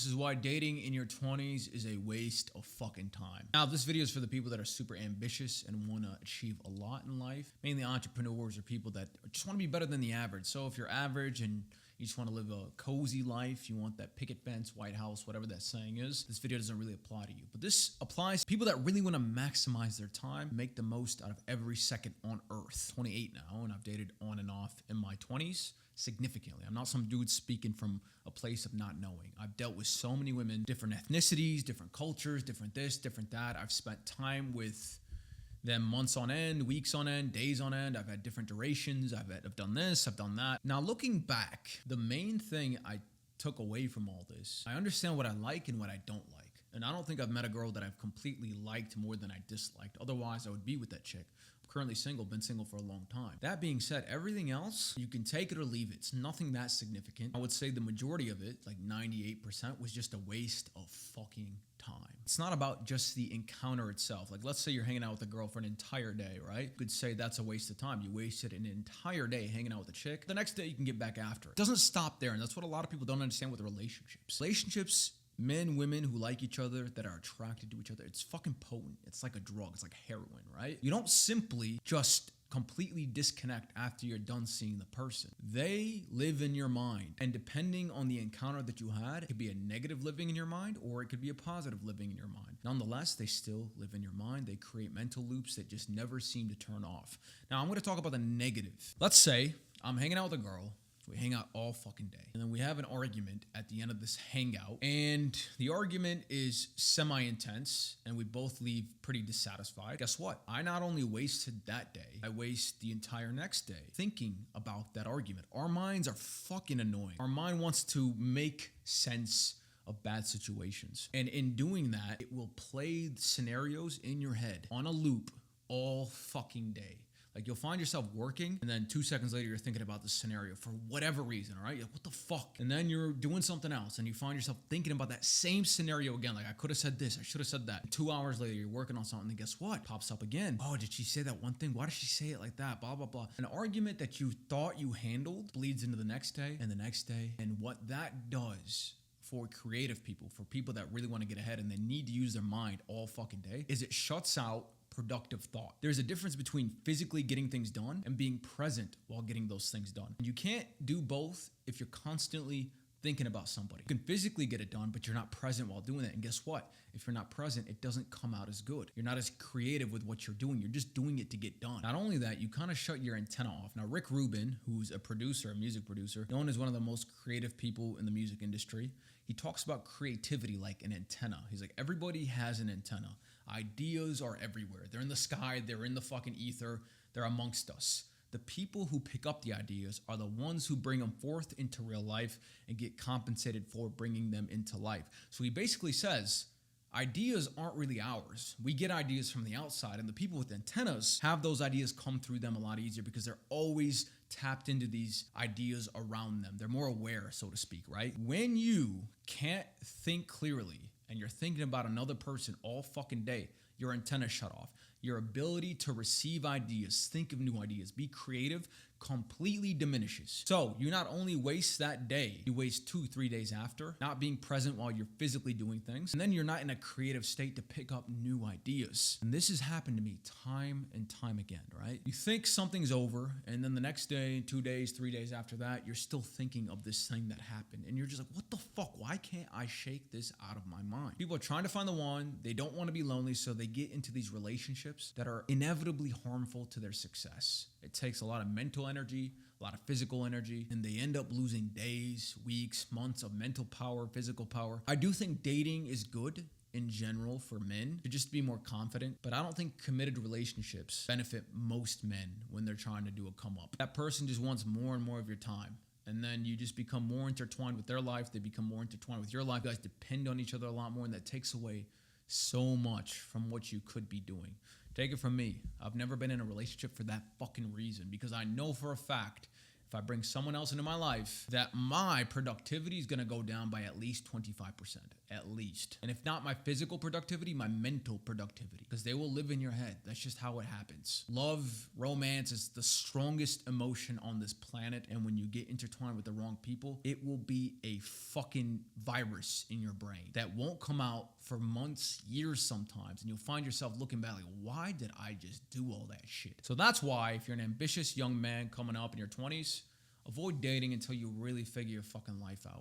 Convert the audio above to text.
This is why dating in your 20s is a waste of fucking time. Now, this video is for the people that are super ambitious and want to achieve a lot in life. Mainly entrepreneurs or people that just want to be better than the average. So if you're average and you just want to live a cozy life, you want that picket fence, White House, whatever that saying is, this video doesn't really apply to you. But this applies to people that really want to maximize their time, make the most out of every second on earth. 28 now, and I've dated on and off in my 20s significantly. I'm not some dude speaking from a place of not knowing. I've dealt with so many women, different ethnicities, different cultures, different this, different that. I've spent time with them months on end, weeks on end, days on end. I've had different durations. I've done this, I've done that. Now, looking back, the main thing I took away from all this, I understand what I like and what I don't like. And I don't think I've met a girl that I've completely liked more than I disliked. Otherwise, I would be with that chick. I'm currently single, been single for a long time. That being said, everything else, you can take it or leave it. It's nothing that significant. I would say the majority of it, like 98%, was just a waste of fucking time. It's not about just the encounter itself. Like, let's say you're hanging out with a girl for an entire day, right? You could say that's a waste of time. You wasted an entire day hanging out with a chick. The next day you can get back after it. It doesn't stop there, and that's what a lot of people don't understand with relationships. Relationships, men, women who like each other, that are attracted to each other, it's fucking potent. It's like a drug. It's like heroin, right? You don't simply just completely disconnect after you're done seeing the person. They live in your mind. And depending on the encounter that you had, it could be a negative living in your mind or it could be a positive living in your mind. Nonetheless, they still live in your mind. They create mental loops that just never seem to turn off. Now, I'm going to talk about the negative. Let's say I'm hanging out with a girl. We hang out all fucking day. And then we have an argument at the end of this hangout. And the argument is semi-intense and we both leave pretty dissatisfied. Guess what? I not only wasted that day, I waste the entire next day thinking about that argument. Our minds are fucking annoying. Our mind wants to make sense of bad situations. And in doing that, it will play scenarios in your head on a loop all fucking day. Like, you'll find yourself working, and then 2 seconds later, you're thinking about the scenario for whatever reason, all right? You're like, what the fuck? And then you're doing something else, and you find yourself thinking about that same scenario again. Like, I could have said this, I should have said that. 2 hours later, you're working on something, and guess what? Pops up again. Oh, did she say that one thing? Why did she say it like that? Blah, blah, blah. An argument that you thought you handled bleeds into the next day, and the next day. And what that does for creative people, for people that really want to get ahead and they need to use their mind all fucking day, is it shuts out productive thought. There's a difference between physically getting things done and being present while getting those things done. You can't do both if you're constantly thinking about somebody. You can physically get it done, but you're not present while doing it. And guess what? If you're not present, it doesn't come out as good. You're not as creative with what you're doing. You're just doing it to get done. Not only that, you kind of shut your antenna off. Now, Rick Rubin, who's a producer, a music producer, known as one of the most creative people in the music industry, he talks about creativity like an antenna. He's like, everybody has an antenna. Ideas are everywhere. They're in the sky. They're in the fucking ether. They're amongst us. The people who pick up the ideas are the ones who bring them forth into real life and get compensated for bringing them into life. So he basically says, ideas aren't really ours. We get ideas from the outside, and the people with antennas have those ideas come through them a lot easier because they're always tapped into these ideas around them. They're more aware, so to speak, right? When you can't think clearly and you're thinking about another person all fucking day, your antenna shut off. Your ability to receive ideas, think of new ideas, be creative, completely diminishes. So you not only waste that day, you waste 2-3 days after, not being present while you're physically doing things, and then you're not in a creative state to pick up new ideas. And this has happened to me time and time again, right? You think something's over, and then the next day, 2 days, 3 days after that, you're still thinking of this thing that happened, and you're just like, what the fuck? Why can't I shake this out of my mind? People are trying to find the one, they don't want to be lonely, so they get into these relationships that are inevitably harmful to their success. It takes a lot of mental energy, a lot of physical energy, and they end up losing days, weeks, months of mental power, physical power. I do think dating is good in general for men to just be more confident, but I don't think committed relationships benefit most men when they're trying to do a come up. That person just wants more and more of your time. And then you just become more intertwined with their life. They become more intertwined with your life. You guys depend on each other a lot more, and that takes away so much from what you could be doing. Take it from me. I've never been in a relationship for that fucking reason, because I know for a fact if I bring someone else into my life, that my productivity is going to go down by at least 25%, at least. And if not my physical productivity, my mental productivity, because they will live in your head. That's just how it happens. Love, romance is the strongest emotion on this planet. And when you get intertwined with the wrong people, it will be a fucking virus in your brain that won't come out for months, years sometimes. And you'll find yourself looking back like, why did I just do all that shit? So that's why if you're an ambitious young man coming up in your 20s, avoid dating until you really figure your fucking life out.